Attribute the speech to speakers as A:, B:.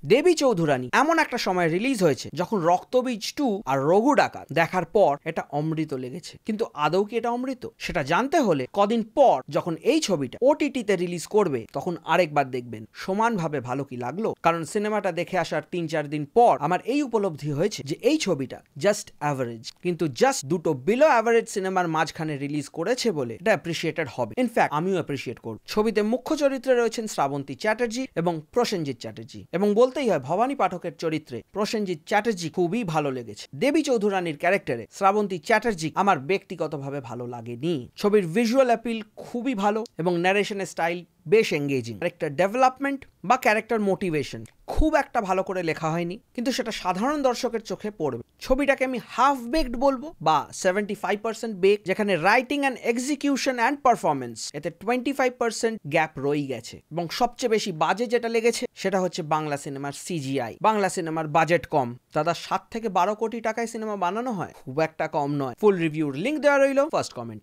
A: দেবী চৌধুরানী এমন একটা সময় রিলিজ হয়েছে যখন রক্তবীজ 2 আর রঘু ডাকাত দেখার পর এটা অমৃত লেগেছে, কিন্তু আদৌ কি এটা অমৃত সেটা জানতে হলে কদিন পর যখন এই ছবিটা ওটিটিতে রিলিজ করবে তখন আরেকবার দেখবেন সমানভাবে ভালো কি লাগলো। কারণ সিনেমাটা দেখে আসার 3-4 দিন পর আমার এই উপলব্ধি হয়েছে যে এই ছবিটা জাস্ট অ্যাভারেজ, কিন্তু জাস্ট দুটো বিলো অ্যাভারেজ সিনেমার মাঝখানে রিলিজ করেছে বলে এটা অ্যাপ্রিসিয়েটেড হবে। ইনফ্যাক্ট আমিও অ্যাপ্রিসিয়েট করব। ছবিতে মুখ্য চরিত্রে রয়েছেন শ্রাবন্তী চ্যাটার্জি এবং প্রসেনজিৎ চ্যাটার্জি, এবং বলতেই হয় ভবানী পাঠকের চরিত্রে প্রসেনজিৎ চ্যাটার্জি খুবই ভালো লেগেছে। দেবী চৌধুরানীর ক্যারেক্টারে শ্রাবন্তী চ্যাটার্জি আমার ব্যক্তিগতভাবে ভালো লাগেনি। ছবির ভিজুয়াল অ্যাপিল খুবই ভালো এবং ন্যারেশনের স্টাইল বেশ এঙ্গেজিং। ক্যারেক্টার ডেভেলপমেন্ট বা ক্যারেক্টার মোটিভেশন খুব একটা ভালো করে লেখা হয়নি, কিন্তু সেটা সাধারণ দর্শকের চোখে পড়বে। ছবিটাকে আমি হাফ বেকড বলবো বা 75% বেক, যেখানে writing and execution and performance এতে 25% গ্যাপ রয়ে গেছে। এবং সবচেয়ে বেশি বাজে যেটা লেগেছে সেটা হচ্ছে বাংলা সিনেমার সিজিআই। বাংলা সিনেমার বাজেট কম, দাদা 7 থেকে 12 কোটি টাকায় সিনেমা বানানো হয়, খুব একটা কম নয়। ফুল রিভিউর লিঙ্ক দেওয়া রইল ফার্স্ট কমেন্টে।